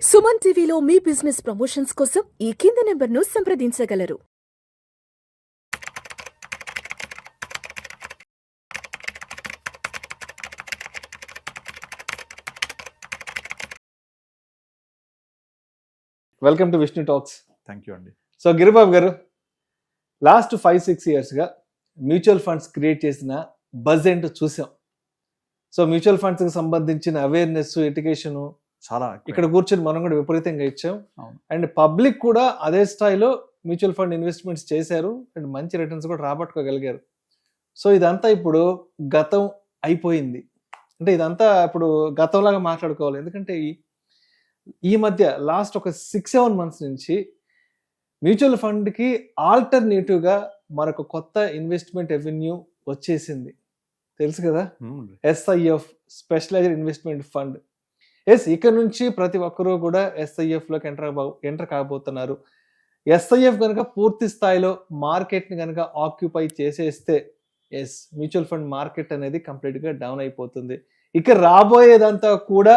సుమన్ టీవీలో మీ business promotions కోసం ఈ కింది నెంబర్ను సంప్రదించగలరు. Welcome to Vishnu talks. Thank you అండి. సో గిరిబాబు గారు, లాస్ట్ 5-6 ఇయర్స్గా మ్యూచువల్ ఫండ్స్ క్రియేట్ చేసిన బజ్ ఏంటో చూసాం. సో మ్యూచువల్ ఫండ్స్కి సంబంధించిన అవేర్నెస్, ఎడ్యుకేషను చాలా ఇక్కడ కూర్చొని మనం కూడా విపరీతంగా ఇచ్చాం. అవును. అండ్ పబ్లిక్ కూడా అదే స్థాయిలో మ్యూచువల్ ఫండ్ ఇన్వెస్ట్మెంట్స్ చేశారు అండ్ మంచి రిటర్న్స్ కూడా రాబట్టుకోగలిగారు. సో ఇదంతా ఇప్పుడు గతం అయిపోయింది. అంటే ఇదంతా ఇప్పుడు గతంలాగా మాట్లాడుకోవాలి. ఎందుకంటే ఈ మధ్య లాస్ట్ ఒక 6-7 months నుంచి మ్యూచువల్ ఫండ్కి ఆల్టర్నేటివ్గా మరొక కొత్త ఇన్వెస్ట్మెంట్ రెవెన్యూ వచ్చేసింది. తెలుసు కదా, SIF, స్పెషలైజ్డ్ ఇన్వెస్ట్మెంట్ ఫండ్. ఇక్కడ నుంచి ప్రతి ఒక్కరూ కూడా SIFలోకి ఎంటర్ కాబోతున్నారు. SIF కనుక పూర్తి స్థాయిలో మార్కెట్ని కనుక ఆక్యుపై చేసేస్తే మ్యూచువల్ ఫండ్ మార్కెట్ అనేది కంప్లీట్గా డౌన్ అయిపోతుంది. ఇక రాబోయేదంతా కూడా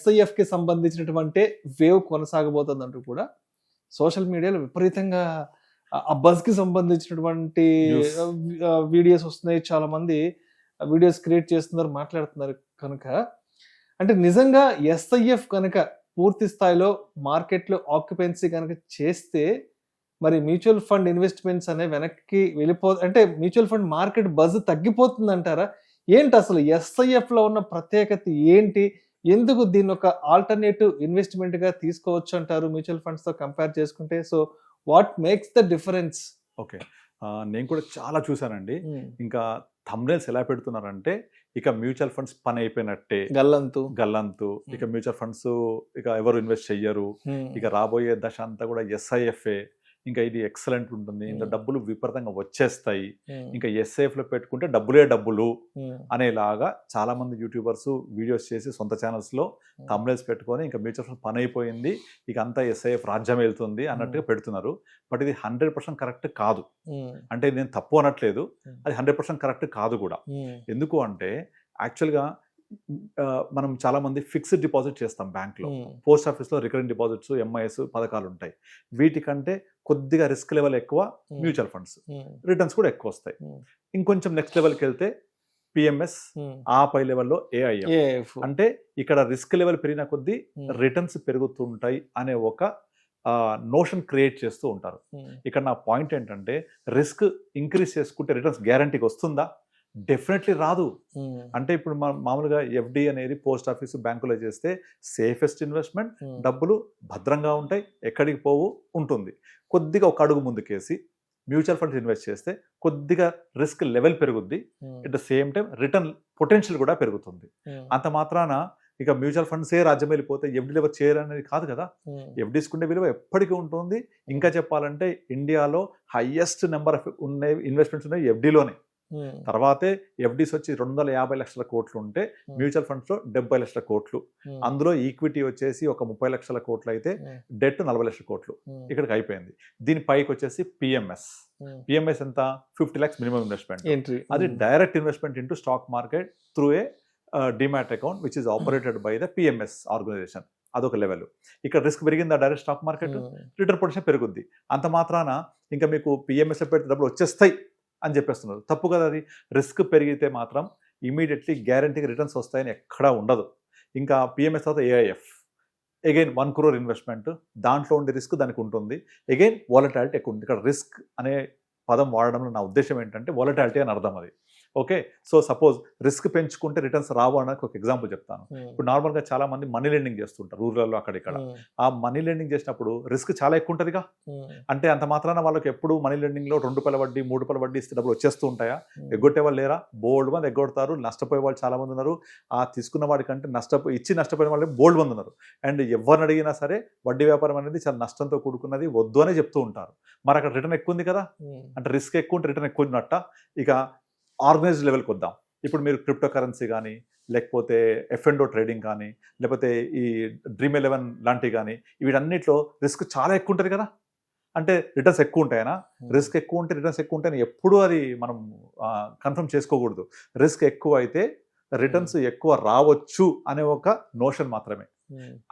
SIFకి సంబంధించినటువంటి వేవ్ కొనసాగబోతుంది అంటూ కూడా సోషల్ మీడియాలో విపరీతంగా ఆ బజ్కి సంబంధించినటువంటి వీడియోస్ వస్తున్నాయి. చాలా మంది వీడియోస్ క్రియేట్ చేస్తున్నారు, మాట్లాడుతున్నారు. కనుక అంటే నిజంగా SIF కనుక పూర్తి స్థాయిలో మార్కెట్లో ఆక్యుపెన్సీ కనుక చేస్తే మరి మ్యూచువల్ ఫండ్ ఇన్వెస్ట్మెంట్స్ అనేవి వెనక్కి అంటే మ్యూచువల్ ఫండ్ మార్కెట్ బజ్ తగ్గిపోతుంది అంటారా? ఏంటి అసలు SIFలో ఉన్న ప్రత్యేకత ఏంటి? ఎందుకు దీన్ని ఒక ఆల్టర్నేటివ్ ఇన్వెస్ట్మెంట్గా తీసుకోవచ్చు అంటారు మ్యూచువల్ ఫండ్స్తో కంపేర్ చేసుకుంటే? So what makes the difference? Okay, నేను కూడా చాలా చూశానండి. ఇంకా థంబ్నెయిల్స్ ఎలా పెడుతున్నారంటే ఇక మ్యూచువల్ ఫండ్స్ పని అయిపోయినట్టే, గల్లంతు ఇక మ్యూచువల్ ఫండ్స్ ఇక ఎవరు ఇన్వెస్ట్ చెయ్యరు, ఇక రాబోయే దశ అంతా కూడా SIFఏ, ఇంకా ఇది ఎక్సలెంట్ ఉంటుంది, ఇంకా డబ్బులు విపరీతంగా వచ్చేస్తాయి, ఇంకా SIFలో పెట్టుకుంటే డబ్బులు అనేలాగా చాలా మంది యూట్యూబర్స్ వీడియోస్ చేసి సొంత ఛానల్స్లో థంబ్నెయిల్స్ పెట్టుకొని ఇంకా మ్యూచువల్ ఫండ్ పని అయిపోయింది, ఇక అంతా SIF రాజ్యం వెళ్తుంది అన్నట్టుగా పెడుతున్నారు. బట్ ఇది 100% కరెక్ట్ కాదు. అంటే నేను తప్పు అనట్లేదు, అది 100% కరెక్ట్ కాదు కూడా. ఎందుకు అంటే యాక్చువల్గా మనం చాలా మంది ఫిక్స్డ్ డిపాజిట్ చేస్తాం బ్యాంక్లో, పోస్ట్ ఆఫీస్లో రికరింగ్ డిపాజిట్స్, MIS పథకాలు ఉంటాయి. వీటికంటే కొద్దిగా రిస్క్ లెవెల్ ఎక్కువ మ్యూచువల్ ఫండ్స్, రిటర్న్స్ కూడా ఎక్కువ వస్తాయి. ఇంకొంచెం నెక్స్ట్ లెవెల్కి వెళ్తే PMS, ఆ పై లెవెల్లో AIF. అంటే ఇక్కడ రిస్క్ లెవెల్ పెరిగిన కొద్దీ రిటర్న్స్ పెరుగుతుంటాయి అనే ఒక నోషన్ క్రియేట్ చేస్తూ ఉంటారు. ఇక్కడ నా పాయింట్ ఏంటంటే రిస్క్ ఇంక్రీజ్ చేసుకుంటే రిటర్న్స్ గ్యారంటీకి వస్తుందా? డెఫినెట్లీ రాదు. అంటే ఇప్పుడు మామూలుగా FD అనేది పోస్ట్ ఆఫీస్, బ్యాంకులో చేస్తే సేఫెస్ట్ ఇన్వెస్ట్మెంట్, డబ్బులు భద్రంగా ఉంటాయి, ఎక్కడికి పోవు ఉంటుంది. కొద్దిగా ఒక అడుగు ముందుకేసి మ్యూచువల్ ఫండ్స్ ఇన్వెస్ట్ చేస్తే కొద్దిగా రిస్క్ లెవెల్ పెరుగుద్ది, at the same time return potential కూడా పెరుగుతుంది. అంత మాత్రాన ఇక మ్యూచువల్ ఫండ్సే రాజ్యం వెళ్ళిపోతే FDలు ఎవరు చేయాలనేది కాదు కదా. FDస్కుండే విలువ ఎప్పటికీ ఉంటుంది. ఇంకా చెప్పాలంటే ఇండియాలో హైయెస్ట్ నెంబర్ ఆఫ్ ఉన్నాయి ఇన్వెస్ట్మెంట్స్ ఉన్నాయి FDలోనే. తర్వాతే FDస్ వచ్చి 250 లక్షల కోట్లు ఉంటే మ్యూచువల్ ఫండ్స్లో 70 లక్షల కోట్లు, అందులో ఈక్విటీ వచ్చేసి ఒక 30 లక్షల కోట్లు అయితే డెట్ 40 లక్షల కోట్లు ఇక్కడికి అయిపోయింది. దీని పైకి వచ్చేసి PMS ఎంత? 50 lakhs మినిమం ఇన్వెస్ట్మెంట్. అది direct investment into stock market through a demat account which is operated by the PMS organisation. అదొక లెవెల్. ఇక్కడ రిస్క్ పెరిగిందా direct stock market, return potential పెరుగుద్ది. అంత మాత్రాన ఇంకా మీకు PMSలో పెడితే డబ్బులు వచ్చేస్తాయి అని చెప్పేస్తున్నారు. తప్పు కదా అది. రిస్క్ పెరిగితే మాత్రం ఇమీడియట్లీ గ్యారంటీగా రిటర్న్స్ వస్తాయని ఎక్కడా ఉండదు. ఇంకా PMS తర్వాత AIF, అగైన్ 1 crore ఇన్వెస్ట్మెంట్, దాంట్లో ఉండే రిస్క్ దానికి ఉంటుంది. అగైన్ వాలటాలిటీ ఎక్కువ ఉంది. ఇక్కడ రిస్క్ అనే పదం వాడడంలో నా ఉద్దేశం ఏంటంటే వాలటాలిటీ అని అర్థం అది. ఓకే, సో సపోజ్ రిస్క్ పెంచుకుంటే రిటర్న్స్ రావు అన్నది ఒక ఎగ్జాంపుల్ చెప్తాను. ఇప్పుడు నార్మల్గా చాలా మంది మనీ లెండింగ్ చేస్తుంటారు రూరల్లో అక్కడిక్కడ. ఆ మనీ లెండింగ్ చేసినప్పుడు రిస్క్ చాలా ఎక్కువ ఉంటుందిగా. అంటే అంత మాత్రాన వాళ్ళకి ఎప్పుడు మనీ లెండింగ్లో 2 రూపాయల వడ్డీ, 3 రూపాయల వడ్డీ ఇస్తే డబ్బులు వచ్చేస్తూ ఉంటాయా? ఎగ్గొట్టే వాళ్ళు లేరా? బోల్డ్ మంది ఎగ్గొడతారు. నష్టపోయే వాళ్ళు చాలా మంది ఉన్నారు. ఆ తీసుకున్న వాడికంటే నష్టపోయిన వాళ్ళు బోల్డ్ మంది ఉన్నారు. అండ్ ఎవరిని అడిగినా సరే వడ్డీ వ్యాపారం అనేది చాలా నష్టంతో కూడుకున్నది, వద్దు అనే చెప్తూ ఉంటారు. మరి అక్కడ రిటర్న్ ఎక్కువ ఉంది కదా. అంటే రిస్క్ ఎక్కువ ఉంటే రిటర్న్ ఎక్కువ ఉన్నట్ట. ఇక ఆర్గనైజ్డ్ లెవెల్కి వద్దాం. ఇప్పుడు మీరు క్రిప్టో కరెన్సీ కానీ, లేకపోతే F&O ట్రేడింగ్ కానీ, లేకపోతే ఈ Dream11 లాంటివి కానీ, వీటన్నిటిలో రిస్క్ చాలా ఎక్కువ ఉంటుంది కదా. అంటే రిటర్న్స్ ఎక్కువ ఉంటాయనా? రిస్క్ ఎక్కువ ఉంటే రిటర్న్స్ ఎక్కువ ఉంటాయని ఎప్పుడూ అది మనం కన్ఫర్మ్ చేసుకోకూడదు. రిస్క్ ఎక్కువ అయితే రిటర్న్స్ ఎక్కువ రావచ్చు అనే ఒక నోషన్ మాత్రమే.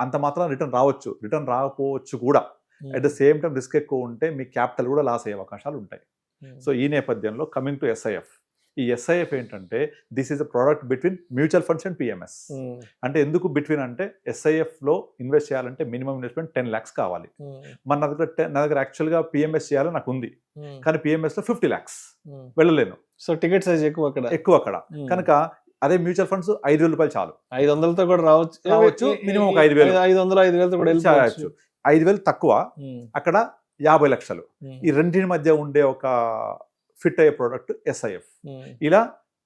అంత మాత్రం రిటర్న్ రావచ్చు, రిటర్న్ రాకపోవచ్చు కూడా. At the same time risk ఎక్కువ ఉంటే మీ క్యాపిటల్ కూడా లాస్ అయ్యే అవకాశాలు ఉంటాయి. సో ఈ నేపథ్యంలో కమింగ్ టు SIF, ఈ SIF ఏంటంటే this is a product between mutual funds and PMS. అంటే ఎందుకు బిట్వీన్ అంటే SIF లో ఇన్వెస్ట్ చేయాలంటే మినిమం ఇన్వెస్ట్మెంట్ 10 lakhs కావాలి. మన నా దగ్గర యాక్చువల్గా PMS చేయాలని నాకు ఉంది, కానీ PMS లో 50 lakhs వెళ్ళలేను. సో టికెట్ సైజ్ ఎక్కువ అక్కడ కనుక అదే మ్యూచువల్ ఫండ్స్ 5,000 రూపాయలు చాలు. 500తో కూడా రావచ్చు, మినిమం ఒక 5,000, 500-5,000 కూడా వెళ్ళచ్చు. 5,000 తక్కువ, అక్కడ 50 లక్షలు. ఈ రెండింటి మధ్య ఉండే ఒక ఫిట్ అయ్యే ప్రోడక్ట్ SIF. ఇలా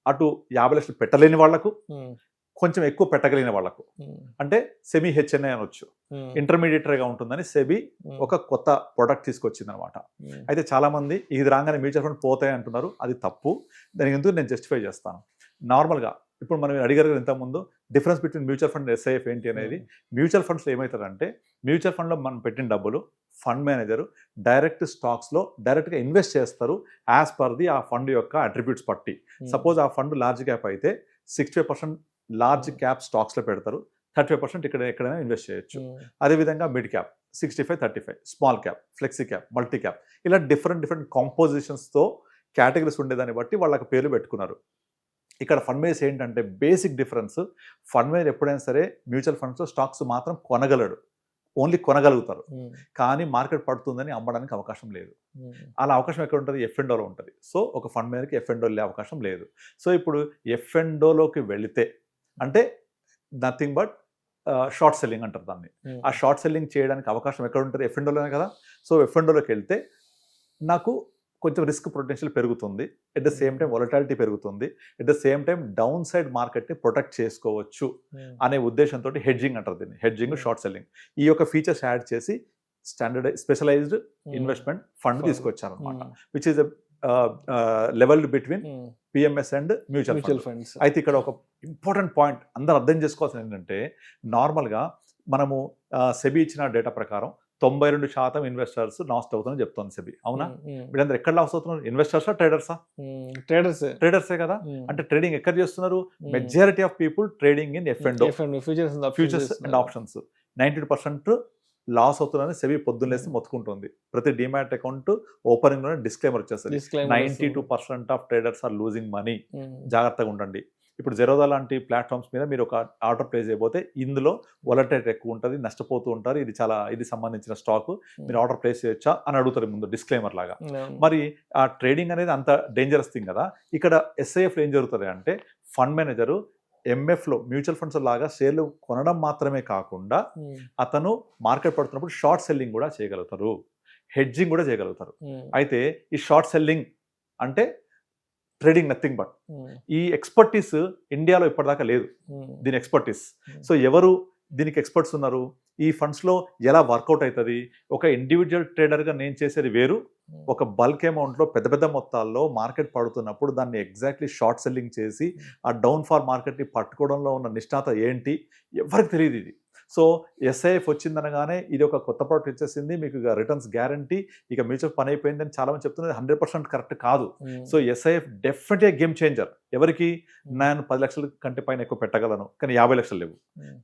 అటు 50 లక్షలు పెట్టలేని వాళ్లకు, కొంచెం ఎక్కువ పెట్టగలిగిన వాళ్లకు, అంటే సెమీ HNI అనొచ్చు, ఇంటర్మీడియటరీగా ఉంటుందని సెబీ ఒక కొత్త ప్రోడక్ట్ తీసుకొచ్చింది అనమాట. అయితే చాలా మంది ఇది రాగానే మ్యూచువల్ ఫండ్ పోతాయి అంటున్నారు, అది తప్పు. దానికి ఎందుకు నేను జస్టిఫై చేస్తాను. నార్మల్గా ఇప్పుడు మనం అడిగారు ఇంతకుముందు difference between mutual fund and SIF ఏంటి అనేది. మ్యూచువల్ ఫండ్స్లో ఏమవుతుందంటే మ్యూచువల్ ఫండ్లో మనం పెట్టిన డబ్బులు ఫండ్ మేనేజర్ డైరెక్ట్ స్టాక్స్లో డైరెక్ట్గా ఇన్వెస్ట్ చేస్తారు యాజ్ పర్ ది ఆ ఫండ్ యొక్క అట్రిబ్యూట్స్ బట్టి. సపోజ్ ఆ ఫండ్ లార్జ్ క్యాప్ అయితే 65% లార్జ్ క్యాప్ స్టాక్స్లో పెడతారు, 35% ఎక్కడైనా ఇన్వెస్ట్ చేయొచ్చు. అదేవిధంగా mid cap 65-35, small cap, flexi cap, multi cap, ఇలా డిఫరెంట్ కాంపోజిషన్స్తో కేటగిరీస్ ఉండేదాన్ని బట్టి వాళ్ళకి పేర్లు పెట్టుకున్నారు. ఇక్కడ ఫండ్ మేనేజర్ ఏంటంటే బేసిక్ డిఫరెన్స్, ఫండ్ మేనేజర్ ఎప్పుడైనా సరే మ్యూచువల్ ఫండ్స్లో స్టాక్స్ మాత్రం కొనగలడు, ఓన్లీ కొనగలుగుతారు, కానీ మార్కెట్ పడుతుందని అమ్మడానికి అవకాశం లేదు. అలా అవకాశం ఎక్కడ ఉంటుంది? F&Oలో ఉంటుంది. సో ఒక ఫండ్ మేనేజర్కి F&O వెళ్ళే అవకాశం లేదు. సో ఇప్పుడు F&Oలోకి వెళితే అంటే నథింగ్ బట్ షార్ట్ సెల్లింగ్ అంటారు దాన్ని. ఆ షార్ట్ సెల్లింగ్ చేయడానికి అవకాశం ఎక్కడ ఉంటుంది? F&Oలోనే కదా. సో F&Oలోకి వెళ్తే నాకు కొంచెం రిస్క్ పొటెన్షియల్ పెరుగుతుంది, at the same time volatility పెరుగుతుంది, at the same time down side మార్కెట్ని ప్రొటెక్ట్ చేసుకోవచ్చు అనే ఉద్దేశంతో హెడ్జింగ్ అంటారు దీన్ని. హెడ్జింగ్, షార్ట్ సెల్లింగ్, ఈ యొక్క ఫీచర్స్ యాడ్ చేసి స్పెషలైజ్డ్ ఇన్వెస్ట్మెంట్ ఫండ్ తీసుకొచ్చారు అనమాట, which is levelled between PMS and mutual funds. అయితే ఇక్కడ ఒక ఇంపార్టెంట్ పాయింట్ అందరూ అర్థం చేసుకోవాల్సింది ఏంటంటే, నార్మల్గా మనము సెబీ ఇచ్చిన డేటా ప్రకారం 92% ఇన్వెస్టర్స్ లాస్ అవుతుందని చెప్తుంది సెబీ. అవునా? వీళ్ళందరూ ఎక్కడ లాస్ అవుతున్నారు? ఇన్వెస్టర్సా, ట్రేడర్సా? ట్రేడర్సే కదా. అంటే ట్రేడింగ్ ఎక్కడ చేస్తున్నారు? Majority of people trading in F&O, futures and options. 92% loss అవుతుందని సెబీ పొద్దున్నేసి మొత్తుకుంటుంది. ప్రతి డిమాట్ అకౌంట్ ఓపెనింగ్ లోనే డిస్క్లైమర్ వచ్చేస్తుంది, 92% of traders are losing money, జాగ్రత్తగా ఉండండి. ఇప్పుడు జెరోదా లాంటి ప్లాట్ఫామ్స్ మీద మీరు ఒక ఆర్డర్ ప్లేస్ చేయబోతే ఇందులో వొలటైలిటీ ఎక్కువ ఉంటుంది, నష్టపోతూ ఉంటారు, ఇది సంబంధించిన స్టాక్, మీరు ఆర్డర్ ప్లేస్ చేయొచ్చా అని అడుగుతారు ముందు డిస్క్లైమర్ లాగా. మరి ఆ ట్రేడింగ్ అనేది అంత డేంజరస్ థింగ్ కదా. ఇక్కడ SIFలో ఏం జరుగుతుంది అంటే, ఫండ్ మేనేజరు MFలో మ్యూచువల్ ఫండ్స్ లాగా షేర్లు కొనడం మాత్రమే కాకుండా అతను మార్కెట్ పడుతున్నప్పుడు షార్ట్ సెల్లింగ్ కూడా చేయగలుగుతారు, హెడ్జింగ్ కూడా చేయగలుగుతారు. అయితే ఈ షార్ట్ సెల్లింగ్ అంటే ట్రేడింగ్ నథింగ్ బట్, ఈ ఎక్స్పర్టీస్ ఇండియాలో ఇప్పటిదాకా లేదు దీని ఎక్స్పర్టీస్. సో ఎవరు దీనికి ఎక్స్పర్ట్స్ ఉన్నారు? ఈ ఫండ్స్లో ఎలా వర్కౌట్ అవుతుంది? ఒక ఇండివిజువల్ ట్రేడర్గా నేను చేసేది వేరు, ఒక బల్క్ అమౌంట్లో పెద్ద మొత్తాల్లో మార్కెట్ పడుతున్నప్పుడు దాన్ని ఎగ్జాక్ట్లీ షార్ట్ సెల్లింగ్ చేసి ఆ డౌన్ ఫార్ మార్కెట్ని పట్టుకోవడంలో ఉన్న నిష్ణాత ఏంటి ఎవరికి తెలియదు ఇది. సో SIF వచ్చిందనగానే ఇది ఒక కొత్త ప్రోడక్ట్ ఇచ్చేసింది, మీకు ఇక రిటర్న్స్ గ్యారంటీ, ఇక మ్యూచువల్ పని అయిపోయిందని చాలా మంది చెప్తున్నది 100% కరెక్ట్ కాదు. సో SIF డెఫినెట్గా గేమ్ చేంజర్. ఎవరికి? నేను 10 లక్షల కంటే పైన ఎక్కువ పెట్టగలను, కానీ 50 లక్షలు లేవు,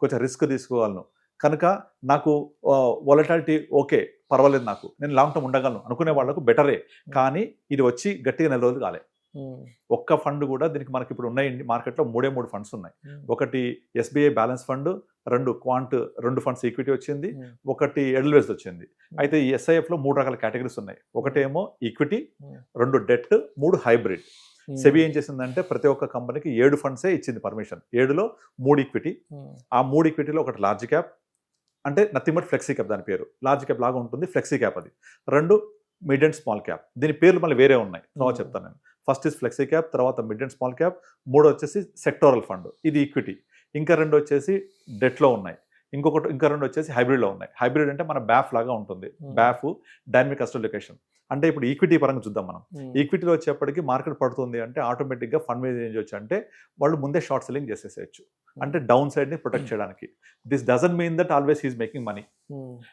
కొంచెం రిస్క్ తీసుకోగలను, కనుక నాకు వొలటాలిటీ ఓకే పర్వాలేదు, నాకు నేను లాంగ్ టర్మ్ ఉండగలను అనుకునే వాళ్ళకు బెటరే. కానీ ఇది వచ్చి గట్టిగా 4 రోజులు కాలే. ఒక్క ఫండ్ కూడా దీనికి మనకి ఇప్పుడు ఉన్నాయి మార్కెట్లో 3 ఫండ్స్ ఉన్నాయి. ఒకటి SBI balance fund, 2 quant, 2 funds equity వచ్చింది, ఒకటి ఎడల్వేస్ వచ్చింది. అయితే ఈ SIFలో 3 రకాల కేటగిరీస్ ఉన్నాయి. ఒకటేమో ఈక్విటీ, 2 డెట్, 3 హైబ్రిడ్. సెబీ ఏం చేసిందంటే ప్రతి ఒక్క కంపెనీకి 7 ఫండ్సే ఇచ్చింది పర్మిషన్. 7లో 3 ఈక్విటీ, ఆ 3 ఈక్విటీలో ఒకటి లార్జ్ క్యాప్, అంటే నథింగ్ బట్ ఫ్లెక్సీ క్యాప్, దాని పేరు లార్జ్ క్యాప్ లాగా ఉంటుంది, ఫ్లెక్సీ క్యాప్ అది. 2 మిడ్ అండ్ స్మాల్ క్యాప్, దీని పేర్లు మళ్ళీ వేరే ఉన్నాయి, తర్వాత చెప్తాను నేను. ఫస్ట్ ఇస్ ఫ్లెక్సీ క్యాప్, తర్వాత మిడ్ అండ్ స్మాల్ క్యాప్, 3 వచ్చేసి సెక్టోరల్ ఫండ్, ఇది ఈక్విటీ. ఇంకా 2 వచ్చేసి డెట్లో ఉన్నాయి, ఇంకా 2 వచ్చేసి హైబ్రిడ్లో ఉన్నాయి. హైబ్రిడ్ అంటే మన బ్యాఫ్ లాగా ఉంటుంది, బ్యాఫ్ డైనమిక్ అసెట్ లొకేషన్. అంటే ఇప్పుడు ఈక్విటీ పరంగా చూద్దాం మనం. ఈక్విటీలో వచ్చేప్పటికి మార్కెట్ పడుతుంది అంటే ఆటోమేటిక్గా ఫండ్ మీద ఏం చేయొచ్చు అంటే వాళ్ళు ముందే షార్ట్ సెల్లింగ్ చేసేసేయచ్చు, అంటే డౌన్ సైడ్ని ప్రొటెక్ట్ చేయడానికి. This doesn't mean that always he's making money.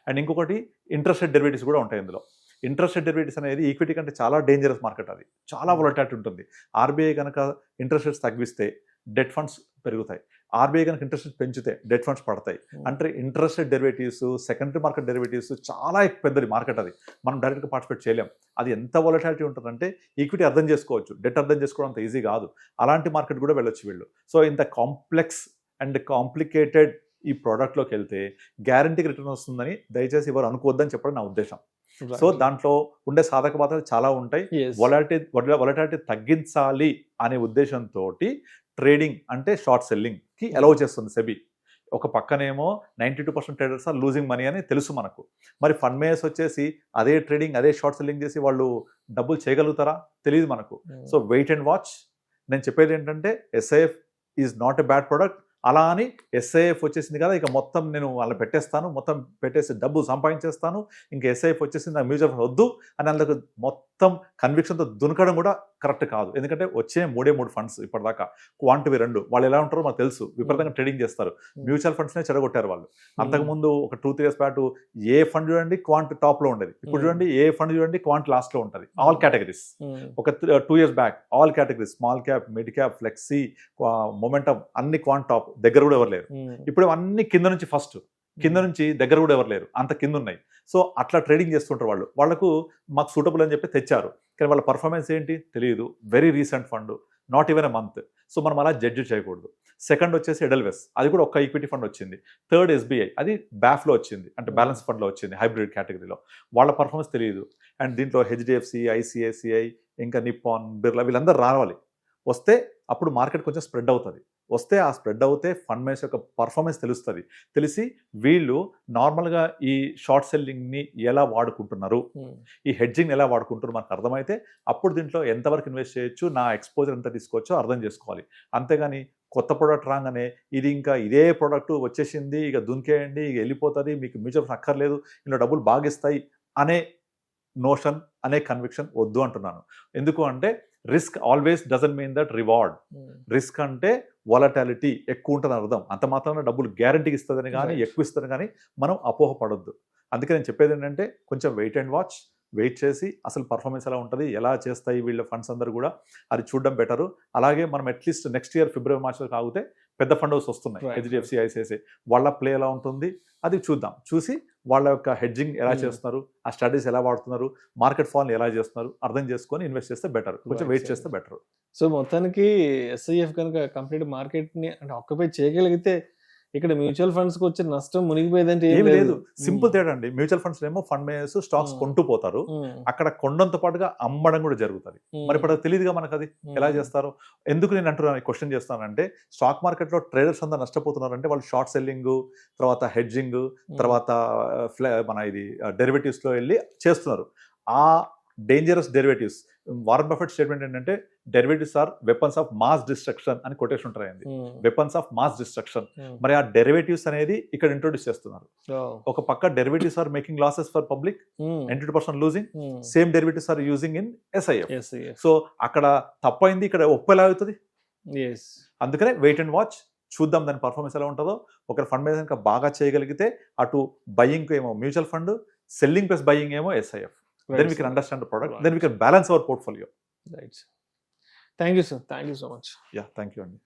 And ఇంకొకటి ఇంట్రెస్ట్ రేట్ డెరివేటివ్స్ కూడా ఉంటాయి ఇందులో. ఇంట్రెస్ట్ రేట్ డెరివేటివ్స్ అనేది ఈక్విటీ కంటే చాలా డేంజరస్ మార్కెట్, అది చాలా వొలటాలిటీ ఉంటుంది. RBI కనుక ఇంట్రెస్ట్ రేట్స్ తగ్గిస్తే డెట్ ఫండ్స్ పెరుగుతాయి, ఆర్బీఐ కనుక ఇంట్రెస్ట్ రేట్ పెంచితే డెట్ ఫండ్స్ పడతాయి. అంటే interest rate derivatives, secondary market derivatives చాలా పెద్దది మార్కెట్. అది మనం డైరెక్ట్గా పార్టిసిపేట్ చేయలేం. అది ఎంత వొలటాలిటీ ఉంటుందంటే ఈక్విటీ అర్థం చేసుకోవచ్చు, డెట్ అర్థం చేసుకోవడం అంత ఈజీ కాదు. అలాంటి మార్కెట్ కూడా వెళ్ళొచ్చు వీళ్ళు. సో ఇంత కాంప్లెక్స్ అండ్ కాంప్లికేటెడ్ ఈ ప్రోడక్ట్లోకి వెళ్తే గ్యారంటీకి రిటర్న్ వస్తుందని దయచేసి ఎవరు అనుకోవద్దని చెప్పడం నా ఉద్దేశం. సో దాంట్లో ఉండే సాధక బాధలు చాలా ఉంటాయి. వొలటాలిటీ తగ్గించాలి అనే ఉద్దేశంతో ట్రేడింగ్ అంటే షార్ట్ సెల్లింగ్కి అలౌ చేస్తుంది సెబీ. ఒక పక్కనేమో 92% ట్రేడర్స్ ఆర్ లూజింగ్ మనీ అని తెలుసు మనకు. మరి ఫండ్ మేనేజర్స్ వచ్చేసి అదే ట్రేడింగ్, అదే షార్ట్ సెల్లింగ్ చేసి వాళ్ళు డబ్బులు చేయగలుగుతారా? తెలియదు మనకు. So wait and watch. నేను చెప్పేది ఏంటంటే SIF is not a bad product. అలా అని ఎస్ఐఎఫ్ వచ్చేసింది కదా ఇక మొత్తం నేను వాళ్ళని పెట్టేస్తాను, మొత్తం పెట్టేసి డబ్బు సంపాదించేస్తాను, ఇంకా ఎస్ఐఎఫ్ వచ్చేసింది నాకు మ్యూచువల్ ఫండ్ వద్దు అని అందులో మొత్తం కన్విక్షన్తో దునకడం కూడా కరెక్ట్ కాదు. ఎందుకంటే వచ్చే 3 ఫండ్స్ ఇప్పటిదాకా క్వాంటివి 2 వాళ్ళు ఎలా ఉంటారో మనకు తెలుసు, విపరీతంగా ట్రేడింగ్ చేస్తారు. మ్యూచువల్ ఫండ్స్నే చెడగొట్టారు వాళ్ళు. అంతకుముందు ఒక 2-3 years పాటు ఏ ఫండ్ చూడండి క్వాంట్ టాప్లో ఉండేది, ఇప్పుడు చూడండి ఏ ఫండ్ చూడండి క్వాంట్ లాస్ట్లో ఉంటుంది. All categories. ఒక 2 years back all categories, small cap, mid cap, flexi, momentum అన్ని క్వాంట్ టాప్, దగ్గర కూడా ఎవరు లేరు. ఇప్పుడు అన్ని కింద నుంచి ఫస్ట్, కింద నుంచి దగ్గర కూడా ఎవరు లేరు, అంత కింద ఉన్నాయి. సో అట్లా ట్రేడింగ్ చేస్తుంటారు వాళ్ళు. వాళ్ళకు మాకు సూటబుల్ అని చెప్పి తెచ్చారు, కానీ వాళ్ళ పర్ఫార్మెన్స్ ఏంటి తెలియదు. Very recent fund, not even a month. So మనం అలా జడ్జి చేయకూడదు. సెకండ్ వచ్చేసి ఎడెల్వెస్, అది కూడా ఒక్క ఈక్విటీ ఫండ్ వచ్చింది. థర్డ్ ఎస్బీఐ, అది బ్యాఫ్లో వచ్చింది, అంటే బ్యాలెన్స్ ఫండ్లో వచ్చింది, హైబ్రిడ్ కేటగిరీలో. వాళ్ళ పర్ఫార్మెన్స్ తెలియదు. అండ్ దీంట్లో హెచ్డిఎఫ్సి, ఐసిఐసిఐ, ఇంకా నిప్పాన్, బిర్లా వీళ్ళందరూ రావాలి. వస్తే అప్పుడు మార్కెట్ కొంచెం స్ప్రెడ్ అవుతుంది. వస్తే ఆ స్ప్రెడ్ అవుతే ఫండ్ మేనేజర్ యొక్క పర్ఫార్మెన్స్ తెలుస్తుంది. తెలిసి వీళ్ళు నార్మల్గా ఈ షార్ట్ సెల్లింగ్ని ఎలా వాడుకుంటున్నారు, ఈ హెడ్జింగ్ ఎలా వాడుకుంటున్నారు మనకు అర్థమైతే అప్పుడు దీంట్లో ఎంతవరకు ఇన్వెస్ట్ చేయొచ్చు, నా ఎక్స్పోజర్ ఎంత తీసుకోవచ్చో అర్థం చేసుకోవాలి. అంతేగాని కొత్త ప్రోడక్ట్ రాగానే ఇది ఇంకా ఇదే ప్రోడక్ట్ వచ్చేసింది ఇక దునికేయండి, ఇక వెళ్ళిపోతుంది, మీకు మ్యూచువల్ ఫండ్ అక్కర్లేదు, ఇందులో డబ్బులు బాగా ఇస్తాయి అనే నోషన్, అనే కన్విక్షన్ వద్దు అంటున్నాను. ఎందుకు అంటే risk always doesn't mean that reward. Risk అంటే వాలటాలిటీ ఎక్కువ ఉంటుంది అర్థం. అంత మాత్రాన డబ్బులు గ్యారంటీకి ఇస్తుందని కానీ ఎక్కువ ఇస్తుందని కానీ మనం అపోహపడొద్దు. అందుకే నేను చెప్పేది ఏంటంటే కొంచెం వెయిట్ అండ్ వాచ్. వెయిట్ చేసి అసలు పర్ఫార్మెన్స్ ఎలా ఉంటుంది, ఎలా చేస్తాయి వీళ్ళ ఫండ్స్ అందరూ కూడా అది చూడడం బెటరు. అలాగే మనం అట్లీస్ట్ నెక్స్ట్ ఇయర్ ఫిబ్రవరి మార్చిలో ఆగితే పెద్ద ఫండ్ హౌస్ వస్తున్నాయి, హెచ్డిఎఫ్సి, ఐసిఐసిఐ, వాళ్ళ ప్లే ఎలా ఉంటుంది అది చూద్దాం. చూసి వాళ్ళ యొక్క హెడ్జింగ్ ఎలా చేస్తున్నారు, ఆ స్ట్రాటజీస్ ఎలా వాడుతున్నారు, మార్కెట్ ఫాల్ని ఎలా చేస్తున్నారు అర్థం చేసుకొని ఇన్వెస్ట్ చేస్తే బెటర్. కొంచెం వెయిట్ చేస్తే బెటర్. సో మొత్తానికి ఎస్ఐఎఫ్ కనుక కంప్లీట్ మార్కెట్ని అంటే ఆక్యుపై చేయగలిగితే ఇక్కడ మ్యూచువల్ ఫండ్స్ కి వచ్చే నష్టం మునిగిపోయేదంటే ఏమి లేదు. సింపుల్ తేడా అండి. మ్యూచువల్ ఫండ్స్ ఏమో ఫండ్ మేనేజర్స్ స్టాక్స్ కొంటూ పోతారు, అక్కడ కొండంతో పాటుగా అమ్మడం కూడా జరుగుతుంది. మరి ఇప్పుడు తెలియదుగా మనకు అది ఎలా చేస్తారు. ఎందుకు నేను అంటున్నాను, క్వశ్చన్ చేస్తానంటే స్టాక్ మార్కెట్లో ట్రేడర్స్ అంతా నష్టపోతున్నారంటే వాళ్ళు షార్ట్ సెల్లింగ్, తర్వాత హెడ్జింగ్, తర్వాత మన ఇది డెరివేటివ్స్లో వెళ్ళి చేస్తున్నారు. ఆ dangerous derivatives. Warren Buffett statement ఏంటంటే derivatives are weapons of mass destruction అని కొటేషన్ ఉంటాయండి. Weapons of mass destruction. మరి ఆ డెరివేటివ్స్ అనేది ఇక్కడ ఇంట్రొడ్యూస్ చేస్తున్నారు. ఒక పక్క derivatives are making losses for public, 92% losing, same derivatives are using in SIF. So అక్కడ తప్పైంది, ఇక్కడ ఒప్పు ఎలా అవుతుంది. అందుకనే వెయిట్ అండ్ వాచ్. చూద్దాం దాని పర్ఫార్మెన్స్ ఎలా ఉంటుందో. ఒక ఫండ్ మేనేజర్ ఇంకా బాగా చేయగలిగితే అటు బయింగ్ ఏమో mutual fund, selling plus buying ఏమో SIF. Then we can understand the product. Then we can balance our portfolio. Right. Thank you, sir. Thank you so much. Yeah, thank you, Andy.